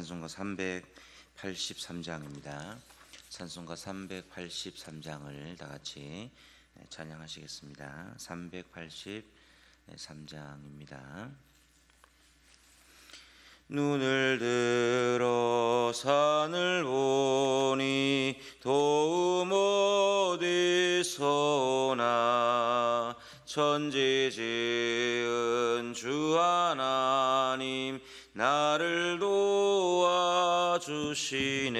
찬송가 383장입니다. 찬송가 383장을 다 같이 찬양하시겠습니다. 383장입니다. 눈을 들어 산을 보니 도움 어디서나 천지 지은 주 하나님 나를 도와주시네.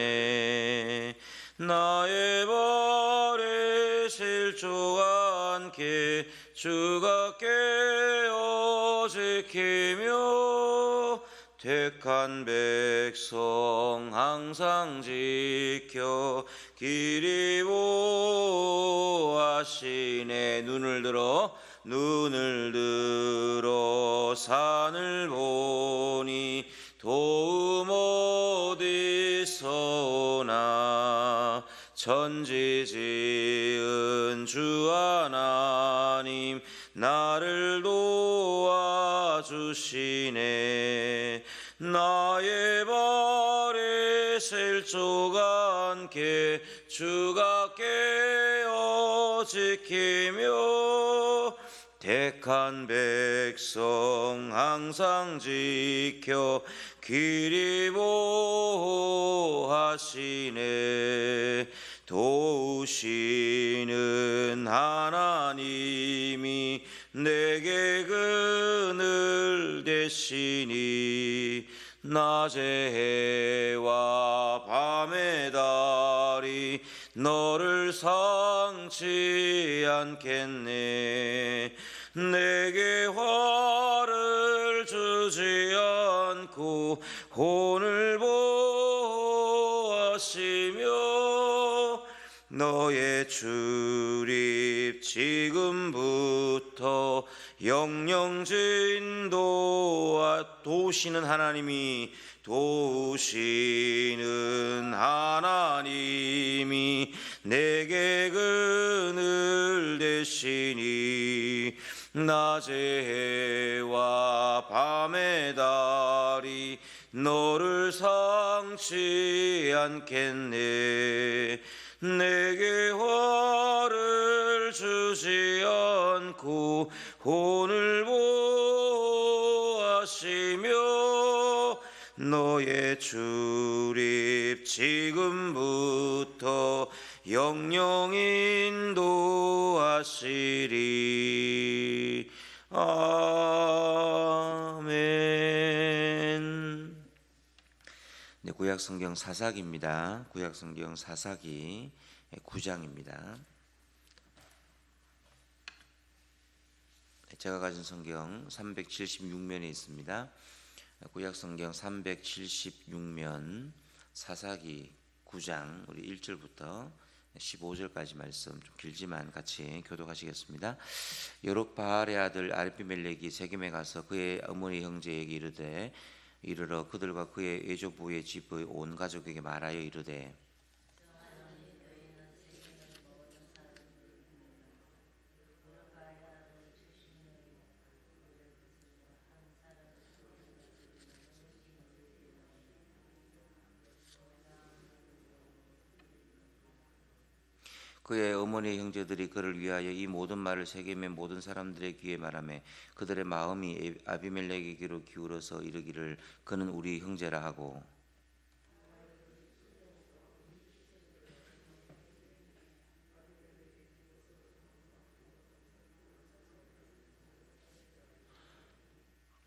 나의 발에 실족 않게 주가 깨어 지키며 택한 백성 항상 지켜 길이 보하시네. 눈을 들어 산을 보니 도움 어디서나 천지 지은 주 하나님 나를 도와주시네. 나의 발에 실족 않게 주가 깨어 지키며 택한 백성 항상 지켜 길이 보하시네. 도우시는 하나님이 내게 그늘 되시니 낮의 해와 밤의 달이 너를 상치 않겠네. 내게 화를 주지 않고 혼을 보하시며 너의 출입 지금부터 영영 도우시는 하나님이 내게 그늘 되시니 낮의 해와 밤의 달이 너를 상치 않겠네. 내게 화를 주지 않고 혼을 보하시며 너의 출입 지금부터 영영 인도하시리. 아멘. 네, 구약성경 사사기입니다. 구약성경 사사기 9장입니다. 제가 가진 성경 376면에 있습니다. 구약성경 376면 사사기 9장 우리 1절부터 15절까지 말씀 좀 길지만 같이 교독하시겠습니다. 여룹바알의 아들 아비멜렉이 세겜에 가서 그의 어머니 형제에게 이르러 그들과 그의 외조부의 집의 온 가족에게 말하여 이르되 그의 어머니 형제들이 그를 위하여 이 모든 말을 세겜의 모든 사람들의 귀에 말하매 그들의 마음이 아비멜렉에게로 기울어서 이르기를 그는 우리 형제라 하고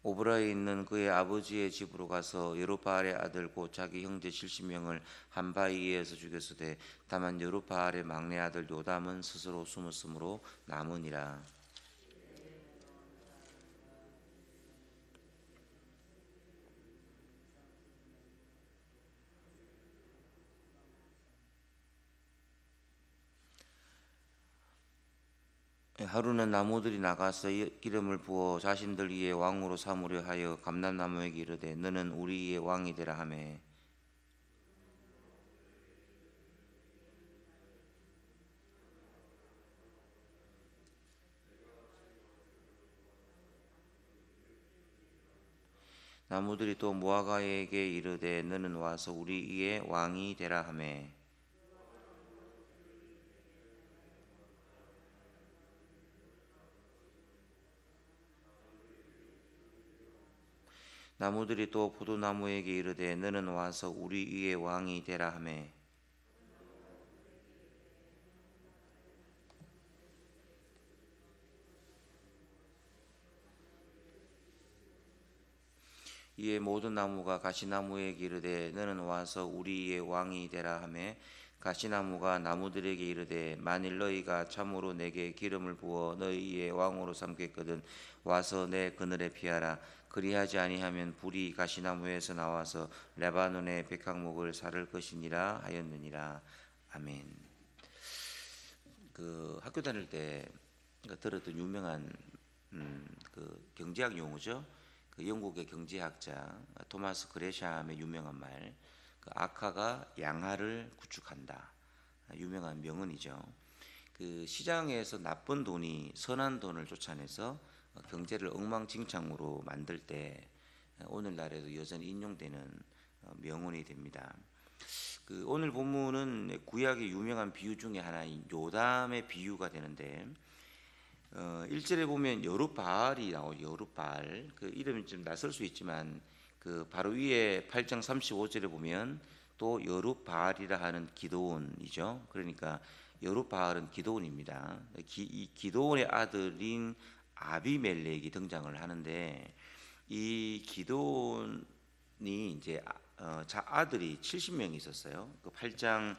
오브라에 있는 그의 아버지의 집으로 가서 여룹바알의 아들 곧 자기 형제 70명을 한 바위에서 죽였으되 다만 여룹바알의 막내 아들 요담은 스스로 숨었으므로 남으니라. 하루는 나무들이 나가서 기름을 부어 자신들 위에 왕으로 삼으려 하여 감람나무에게 이르되 너는 우리 위에 왕이 되라 하매 나무들이 또 무화과에게 이르되 너는 와서 우리 위에 왕이 되라 하매 나무들이 또 포도나무에게 이르되 너는 와서 우리 위에 왕이 되라 하매 이에 모든 나무가 가시나무에게 이르되 너는 와서 우리의 왕이 되라 하매 가시나무가 나무들에게 이르되 만일 너희가 참으로 내게 기름을 부어 너희의 왕으로 삼겠거든 와서 내 그늘에 피하라. 그리하지 아니하면 불이 가시나무에서 나와서 레바논의 백향목을 사를 것이니라 하였느니라. 아멘. 그 학교 다닐 때 들었던 유명한 그 경제학 용어죠. 그 영국의 경제학자 토마스 그레샴의 유명한 말, 그 악화가 양화를 구축한다. 유명한 명언이죠. 그 시장에서 나쁜 돈이 선한 돈을 쫓아내서 경제를 엉망진창으로 만들 때 오늘날에도 여전히 인용되는 명언이 됩니다. 그 오늘 본문은 구약의 유명한 비유 중에 하나인 요담의 비유가 되는데 1절에 보면 여룻바알이 나오죠. 여룻바알. 그 이름이 좀 낯설 수 있지만 그 바로 위에 8장 35절에 보면 또 여룻바알이라 하는 기드온이죠. 그러니까 여룻바알은 기드온입니다. 이 기드온의 아들인 아비멜렉이 등장을 하는데 이 기드온이 이제 아들이 70명이 있었어요. 그 8장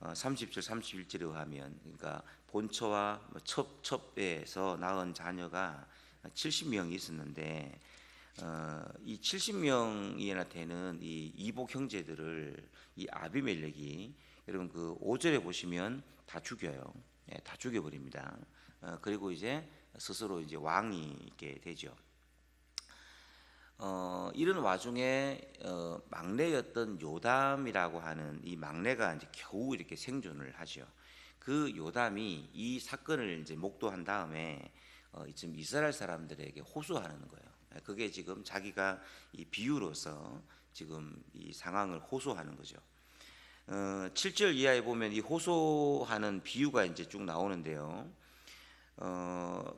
30절 31절에 의하면 그러니까 본처와 첩에서 낳은 자녀가 70명이 있었는데 이 70명이나 되는 이 이복 형제들을 이 아비멜렉이 여러분 그 5절에 보시면 다 죽여요. 다 죽여버립니다. 그리고 이제 스스로 이제 왕이 있게 되죠. 이런 와중에 막내였던 요담이라고 하는 이 막내가 이제 겨우 이렇게 생존을 하죠. 그 요담이 이 사건을 이제 목도한 다음에 지금 이스라엘 사람들에게 호소하는 거예요. 그게 지금 자기가 이 비유로서 지금 이 상황을 호소하는 거죠. 7절 이하에 보면 이 호소하는 비유가 이제 쭉 나오는데요.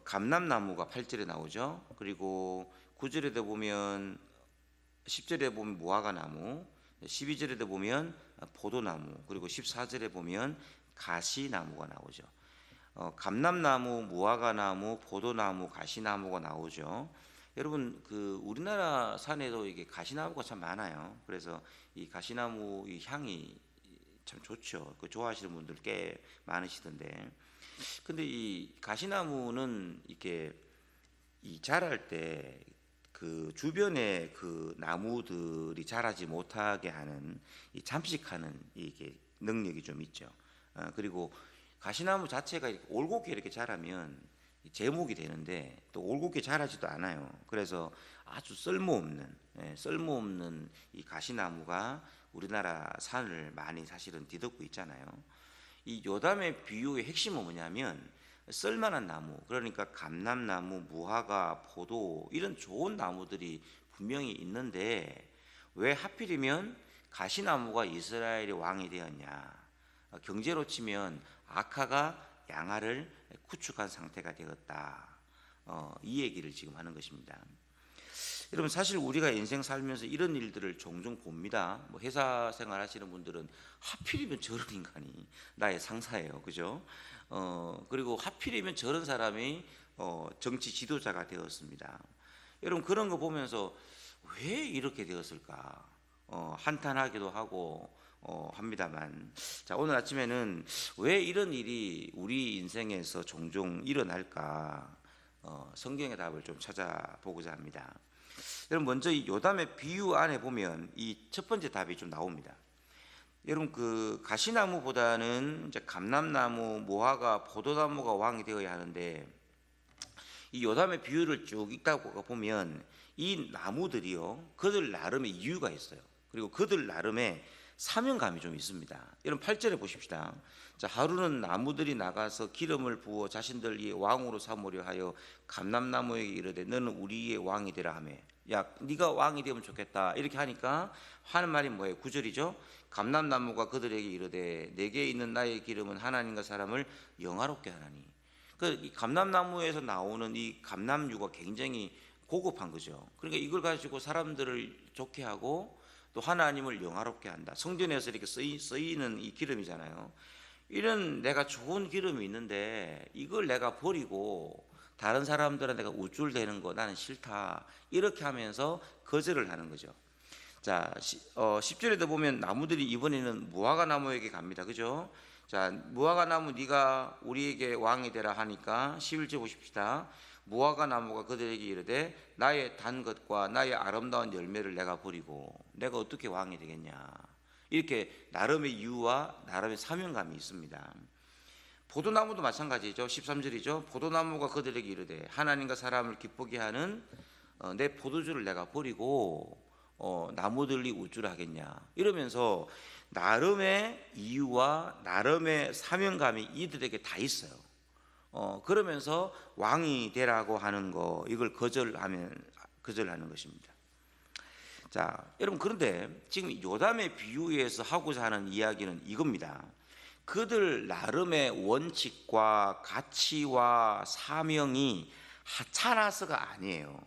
감람나무가 8절에 나오죠. 그리고 9절에 보면 10절에 보면 무화과나무, 12절에 보면 포도나무, 그리고 14절에 보면 가시나무가 나오죠. 감람나무, 무화과나무, 포도나무, 가시나무가 나오죠. 여러분 그 우리나라 산에도 이게 가시나무가 참 많아요. 그래서 이 가시나무 이 향이 참 좋죠. 그 좋아하시는 분들 꽤 많으시던데. 근데 이 가시나무는 이렇게 이 자랄 때 그 주변에 그 나무들이 자라지 못하게 하는 이 잠식하는 이게 능력이 좀 있죠. 그리고 가시나무 자체가 이렇게 올곧게 이렇게 자라면 제목이 되는데 또 올곧게 자라지도 않아요. 그래서 아주 쓸모없는 이 가시나무가 우리나라 산을 많이 사실은 뒤덮고 있잖아요. 이 요담의 비유의 핵심은 뭐냐면 쓸만한 나무, 그러니까 감람나무, 무화과, 포도 이런 좋은 나무들이 분명히 있는데 왜 하필이면 가시나무가 이스라엘의 왕이 되었냐? 경제로 치면 악화가 양화를 구축한 상태가 되었다. 이 얘기를 지금 하는 것입니다. 여러분 사실 우리가 인생 살면서 이런 일들을 종종 봅니다. 뭐 회사 생활 하시는 분들은 하필이면 저런 인간이 나의 상사예요, 그죠? 그리고 하필이면 저런 사람이 정치 지도자가 되었습니다. 여러분 그런 거 보면서 왜 이렇게 되었을까? 한탄하기도 하고 합니다만, 자 오늘 아침에는 왜 이런 일이 우리 인생에서 종종 일어날까? 성경의 답을 좀 찾아보고자 합니다. 여러분 먼저 이 요담의 비유 안에 보면 이 첫 번째 답이 좀 나옵니다. 여러분 그 가시나무보다는 이제 감람나무, 무화과, 포도나무가 왕이 되어야 하는데 이 요담의 비유를 쭉 읽다 보면 이 나무들이요 그들 나름의 이유가 있어요. 그리고 그들 나름의 사명감이 좀 있습니다. 여러분 8절에 보십시다. 자, 하루는 나무들이 나가서 기름을 부어 자신들이 왕으로 삼으려 하여 감람나무에게 이르되 너는 우리의 왕이 되라 하며, 야 네가 왕이 되면 좋겠다 이렇게 하니까 하는 말이 뭐예요? 9절이죠. 감람나무가 그들에게 이르되 내게 있는 나의 기름은 하나님과 사람을 영화롭게 하나니. 이 감람나무에서 나오는 이 감람유가 굉장히 고급한 거죠. 그러니까 이걸 가지고 사람들을 좋게 하고 또 하나님을 영화롭게 한다. 성전에서 이렇게 쓰이는 이 기름이잖아요. 이런 내가 좋은 기름이 있는데 이걸 내가 버리고 다른 사람들한테 내가 우쭐대는 거 나는 싫다 이렇게 하면서 거절을 하는 거죠. 자, 10절에도 보면 나무들이 이번에는 무화과 나무에게 갑니다. 그죠? 자, 무화과 나무 네가 우리에게 왕이 되라 하니까 11절 보십시다. 무화과 나무가 그들에게 이르되 나의 단 것과 나의 아름다운 열매를 내가 버리고 내가 어떻게 왕이 되겠냐. 이렇게 나름의 이유와 나름의 사명감이 있습니다. 포도나무도 마찬가지죠. 13절이죠. 포도나무가 그들에게 이르되 하나님과 사람을 기쁘게 하는 내 포도주를 내가 버리고 나무들이 우쭐하겠냐. 이러면서 나름의 이유와 나름의 사명감이 이들에게 다 있어요. 그러면서 왕이 되라고 하는 거 이걸 거절하는 것입니다. 자, 여러분 그런데 지금 요담의 비유에서 하고자 하는 이야기는 이겁니다. 그들 나름의 원칙과 가치와 사명이 하찮아서가 아니에요.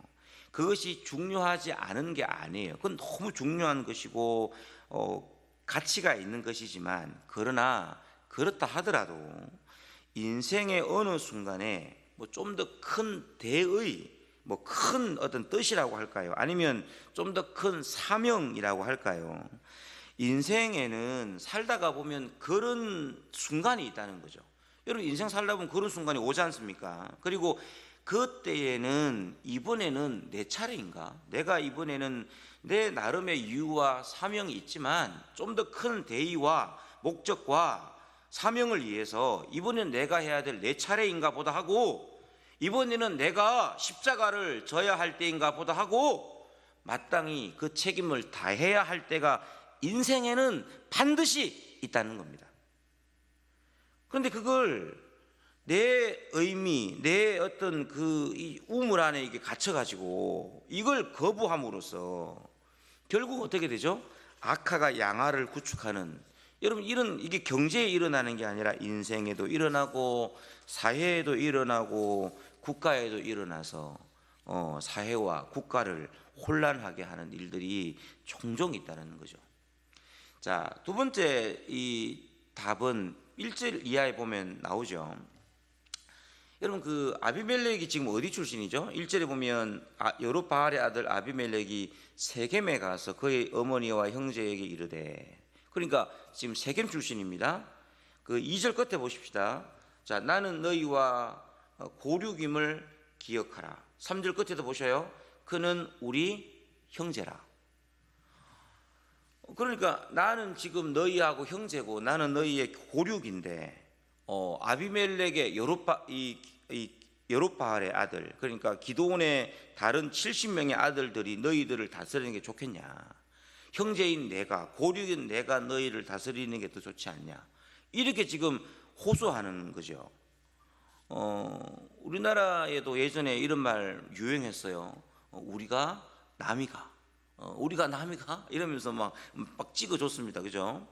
그것이 중요하지 않은 게 아니에요. 그건 너무 중요한 것이고 가치가 있는 것이지만 그러나 그렇다 하더라도 인생의 어느 순간에 뭐 좀 더 큰 대의 뭐 큰 어떤 뜻이라고 할까요? 아니면 좀 더 큰 사명이라고 할까요? 인생에는 살다가 보면 그런 순간이 있다는 거죠. 여러분 인생 살다 보면 그런 순간이 오지 않습니까? 그리고 그때에는 이번에는 내 차례인가? 내가 이번에는 내 나름의 이유와 사명이 있지만 좀 더 큰 대의와 목적과 사명을 위해서 이번에는 내가 해야 될 내 차례인가 보다 하고 이번에는 내가 십자가를 져야 할 때인가 보다 하고 마땅히 그 책임을 다해야 할 때가 인생에는 반드시 있다는 겁니다. 그런데 그걸 내 의미, 내 어떤 이 우물 안에 이게 갇혀가지고 이걸 거부함으로써 결국 어떻게 되죠? 악화가 양화를 구축하는, 여러분 이게 경제에 일어나는 게 아니라 인생에도 일어나고 사회에도 일어나고 국가에도 일어나서 사회와 국가를 혼란하게 하는 일들이 종종 있다는 거죠. 자, 두 번째 이 답은 1절 이하에 보면 나오죠. 여러분 그 아비멜렉이 지금 어디 출신이죠? 1절에 보면 여룹바알의 아들 아비멜렉이 세겜에 가서 그의 어머니와 형제에게 이르되, 그러니까 지금 세겜 출신입니다. 그 2절 끝에 보십시다. 자, 나는 너희와 고륙임을 기억하라. 3절 끝에도 보셔요. 그는 우리 형제라. 그러니까 나는 지금 너희하고 형제고 나는 너희의 고륙인데 아비멜렉의 여룹바알의 아들, 그러니까 기드온의 다른 70명의 아들들이 너희들을 다스리는 게 좋겠냐? 형제인 내가, 고륙인 내가 너희를 다스리는 게 더 좋지 않냐? 이렇게 지금 호소하는 거죠. 우리나라에도 예전에 이런 말 유행했어요. 우리가 남이가, 우리가 남이가 이러면서 막 찍어줬습니다. 그죠?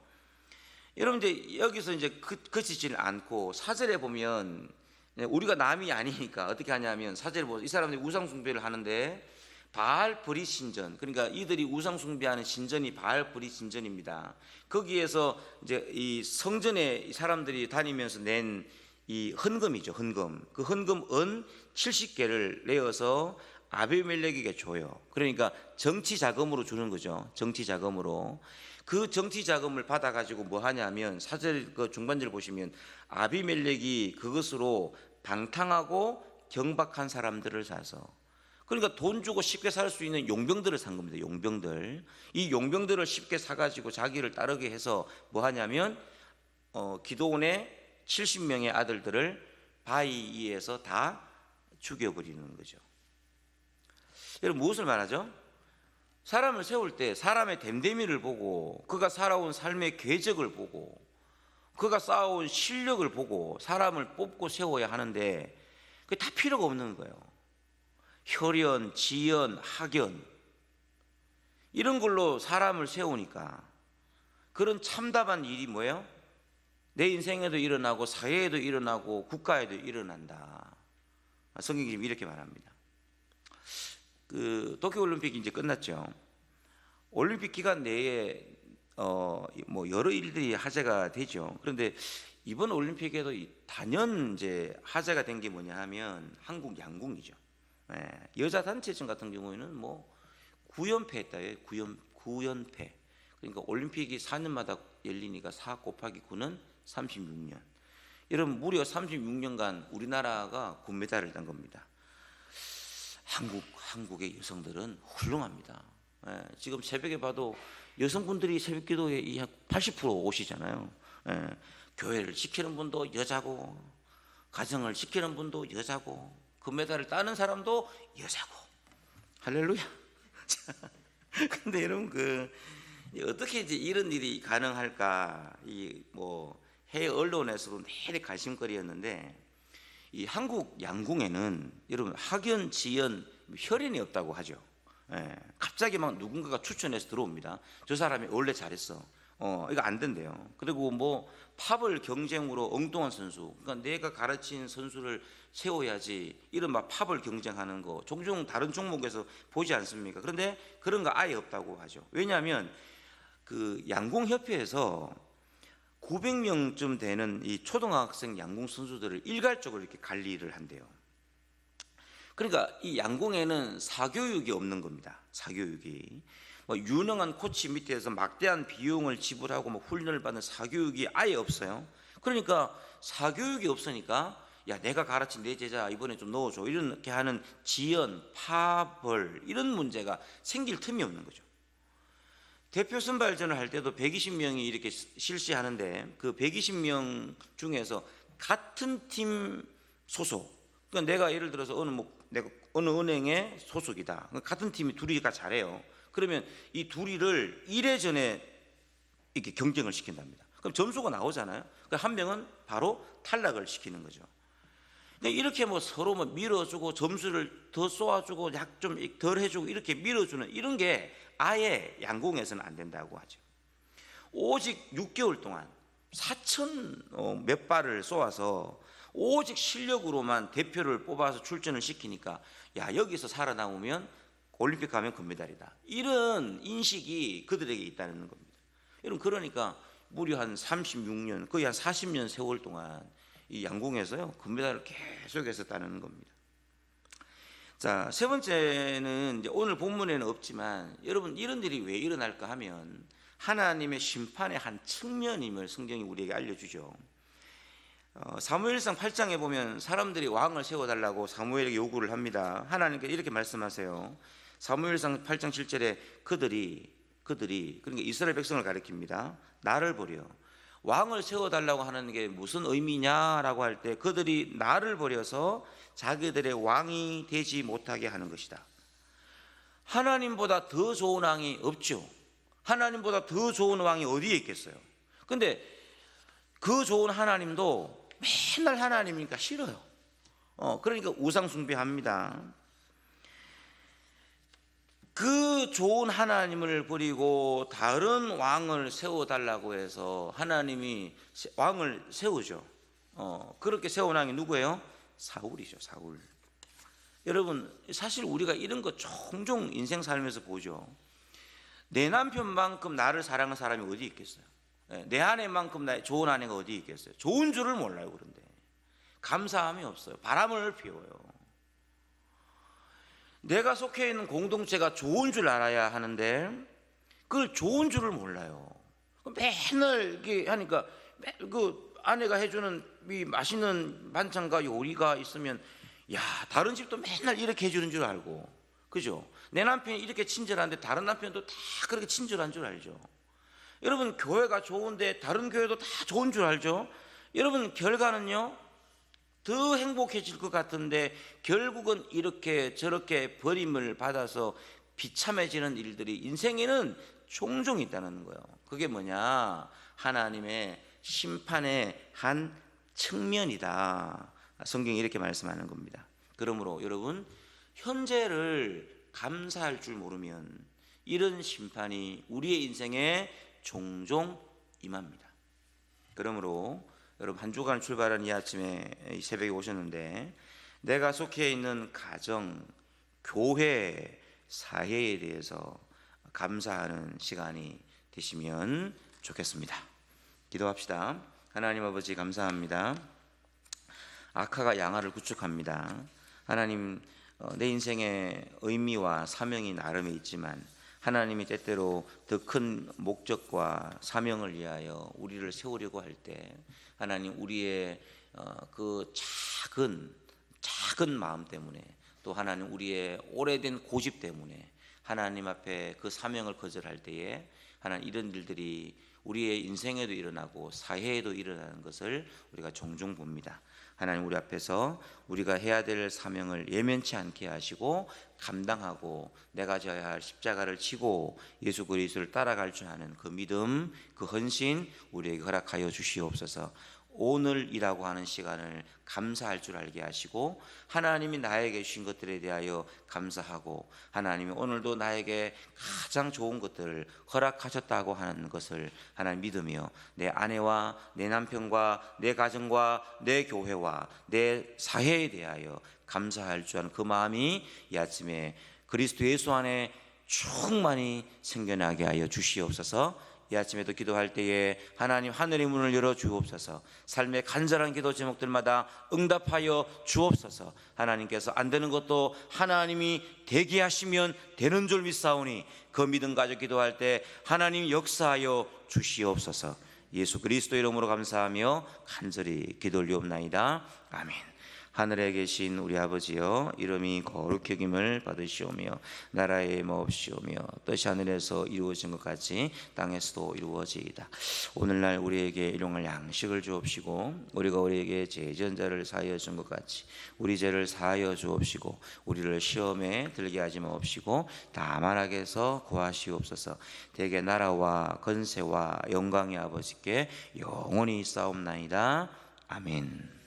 여러분 이제 여기서 이제 그치지를 않고 4절에 보면 우리가 남이 아니니까 어떻게 하냐면 4절에 보면 이 사람들이 우상 숭배를 하는데 바알 브릿 신전, 그러니까 이들이 우상 숭배하는 신전이 바알 브릿 신전입니다. 거기에서 이제 이 성전에 사람들이 다니면서 낸 이 헌금이죠, 헌금. 그 헌금 은 70개를 내어서 아비멜렉에게 줘요. 그러니까 정치 자금으로 주는 거죠. 정치 자금으로. 그 정치 자금을 받아 가지고 뭐 하냐면 4절 그 중반절 보시면 아비멜렉이 그것으로 방탕하고 경박한 사람들을 사서, 그러니까 돈 주고 쉽게 살 수 있는 용병들을 산 겁니다. 용병들. 이 용병들을 쉽게 사가지고 자기를 따르게 해서 뭐 하냐면 기드온의 70명의 아들들을 바위 위에서 다 죽여버리는 거죠. 여러분 무엇을 말하죠? 사람을 세울 때 사람의 됨됨이를 보고 그가 살아온 삶의 궤적을 보고 그가 쌓아온 실력을 보고 사람을 뽑고 세워야 하는데 그게 다 필요가 없는 거예요. 혈연, 지연, 학연 이런 걸로 사람을 세우니까 그런 참담한 일이 뭐예요? 내 인생에도 일어나고 사회에도 일어나고 국가에도 일어난다. 성경이 지금 이렇게 말합니다. 그 도쿄올림픽이 이제 끝났죠. 올림픽 기간 내에 뭐 여러 일들이 화제가 되죠. 그런데 이번 올림픽에도 단연 이제 화제가 된 게 뭐냐 하면 한국 양궁이죠. 여자 단체전 같은 경우에는 뭐 9연패 했다요. 9연패. 그러니까 올림픽이 4년마다 열리니까 4 곱하기 9는 36년. 여러분 무려 36년간 우리나라가 금메달을 딴 겁니다. 한국의 여성들은 훌륭합니다. 지금 새벽에 봐도 여성분들이 새벽기도에 80% 오시잖아요. 교회를 지키는 분도 여자고 가정을 지키는 분도 여자고 금메달을 따는 사람도 여자고 할렐루야. 근데 여러분 어떻게 이제 이런 일이 가능할까? 뭐 해외 언론에서도 내리 관심거리였는데 이 한국 양궁에는 여러분 학연, 지연, 혈연이 없다고 하죠. 갑자기 막 누군가가 추천해서 들어옵니다. 저 사람이 원래 잘했어. 이거 안 된대요. 그리고 뭐 팝을 경쟁으로 엉뚱한 선수, 그러니까 내가 가르친 선수를 세워야지 이런 막 팝을 경쟁하는 거 종종 다른 종목에서 보지 않습니까? 그런데 그런 거 아예 없다고 하죠. 왜냐하면 그 양궁협회에서 900명쯤 되는 이 초등학생 양궁 선수들을 일괄적으로 이렇게 관리를 한대요. 그러니까 이 양궁에는 사교육이 없는 겁니다. 사교육이 뭐 유능한 코치 밑에서 막대한 비용을 지불하고 뭐 훈련을 받는 사교육이 아예 없어요. 그러니까 사교육이 없으니까 야 내가 가르친 내 제자 이번에 좀 넣어줘 이렇게 하는 지연, 파벌 이런 문제가 생길 틈이 없는 거죠. 대표 선발전을 할 때도 120명이 이렇게 실시하는데 그 120명 중에서 같은 팀 소속, 그러니까 내가 예를 들어서 내가 어느 은행의 소속이다. 같은 팀이 둘이가 잘해요. 그러면 이 둘이를 1회전에 이렇게 경쟁을 시킨답니다. 그럼 점수가 나오잖아요. 그럼 한 명은 바로 탈락을 시키는 거죠. 이렇게 뭐 서로 뭐 밀어주고 점수를 더 쏘아주고 약 좀 덜 해주고 이렇게 밀어주는 이런 게 아예 양궁에서는 안 된다고 하죠. 오직 6개월 동안 4천 몇 발을 쏘아서 오직 실력으로만 대표를 뽑아서 출전을 시키니까 야 여기서 살아남으면 올림픽 가면 금메달이다. 이런 인식이 그들에게 있다는 겁니다. 여러분 그러니까 무려 한 36년 거의 한 40년 세월 동안 이 양궁에서요 금메달을 계속해서 따는 겁니다. 자, 세 번째는 이제 오늘 본문에는 없지만 여러분 이런 일이 왜 일어날까 하면 하나님의 심판의 한 측면임을 성경이 우리에게 알려주죠. 사무엘상 8장에 보면 사람들이 왕을 세워달라고 사무엘에게 요구를 합니다. 하나님께서 이렇게 말씀하세요. 사무엘상 8장 7절에 그들이 그러니까 이스라엘 백성을 가리킵니다. 나를 버려 왕을 세워달라고 하는 게 무슨 의미냐라고 할 때 그들이 나를 버려서 자기들의 왕이 되지 못하게 하는 것이다. 하나님보다 더 좋은 왕이 없죠. 하나님보다 더 좋은 왕이 어디에 있겠어요? 근데 그 좋은 하나님도 맨날 하나님이니까 싫어요. 그러니까 우상 숭배합니다. 그 좋은 하나님을 버리고 다른 왕을 세워달라고 해서 하나님이 왕을 세우죠. 그렇게 세운 왕이 누구예요? 사울이죠. 사울. 여러분 사실 우리가 이런 거 종종 인생 살면서 보죠. 내 남편만큼 나를 사랑하는 사람이 어디 있겠어요? 내 아내만큼 좋은 아내가 어디 있겠어요? 좋은 줄을 몰라요. 그런데 감사함이 없어요. 바람을 피워요. 내가 속해 있는 공동체가 좋은 줄 알아야 하는데 그걸 좋은 줄을 몰라요. 맨날 이렇게 하니까 그 아내가 해주는 이 맛있는 반찬과 요리가 있으면 야 다른 집도 맨날 이렇게 해주는 줄 알고, 그죠? 내 남편이 이렇게 친절한데 다른 남편도 다 그렇게 친절한 줄 알죠. 여러분 교회가 좋은데 다른 교회도 다 좋은 줄 알죠. 여러분 결과는요 더 행복해질 것 같은데 결국은 이렇게 저렇게 버림을 받아서 비참해지는 일들이 인생에는 종종 있다는 거예요. 그게 뭐냐? 하나님의 심판의 한 측면이다. 성경이 이렇게 말씀하는 겁니다. 그러므로 여러분, 현재를 감사할 줄 모르면 이런 심판이 우리의 인생에 종종 임합니다. 그러므로 여러분, 한 주간 출발한 이 아침에 이 새벽에 오셨는데 내가 속해 있는 가정, 교회, 사회에 대해서 감사하는 시간이 되시면 좋겠습니다. 기도합시다. 하나님 아버지, 감사합니다. 아카가 양아를 구축합니다. 하나님, 내 인생의 의미와 사명이 나름에 있지만 하나님이 때때로 더 큰 목적과 사명을 위하여 우리를 세우려고 할 때 하나님, 우리의 그 작은 마음 때문에, 또 하나님 우리의 오래된 고집 때문에 하나님 앞에 그 사명을 거절할 때에 하나님, 이런 일들이 우리의 인생에도 일어나고 사회에도 일어나는 것을 우리가 종종 봅니다. 하나님, 우리 앞에서 우리가 해야 될 사명을 예면치 않게 하시고 감당하고 내가 져야 할 십자가를 지고 예수 그리스도를 따라갈 줄 아는 그 믿음, 그 헌신 우리에게 허락하여 주시옵소서. 오늘이라고 하는 시간을 감사할 줄 알게 하시고 하나님이 나에게 주신 것들에 대하여 감사하고 하나님이 오늘도 나에게 가장 좋은 것들을 허락하셨다고 하는 것을 하나님 믿으며 내 아내와 내 남편과 내 가정과 내 교회와 내 사회에 대하여 감사할 줄 아는 그 마음이 이 아침에 그리스도 예수 안에 충만히 생겨나게 하여 주시옵소서. 이 아침에도 기도할 때에 하나님, 하늘의 문을 열어 주옵소서. 삶의 간절한 기도 제목들마다 응답하여 주옵소서. 하나님께서 안 되는 것도 하나님이 되게 하시면 되는 줄 믿사오니 그 믿음 가지고 기도할 때 하나님 역사하여 주시옵소서. 예수 그리스도 이름으로 감사하며 간절히 기도 올리옵나이다. 아멘. 하늘에 계신 우리 아버지여, 이름이 거룩히 여김을 받으시오며 나라의 마옵시오며 뜻이 하늘에서 이루어진 것 같이 땅에서도 이루어지이다. 오늘날 우리에게 일용할 양식을 주옵시고 우리가 우리에게 죄지은 자를 사하여 준 것 같이 우리 죄를 사하여 주옵시고 우리를 시험에 들게 하지 마옵시고 다만 악에서 구하시옵소서. 대개 나라와 건세와 영광의 아버지께 영원히 있사옵나이다. 아멘.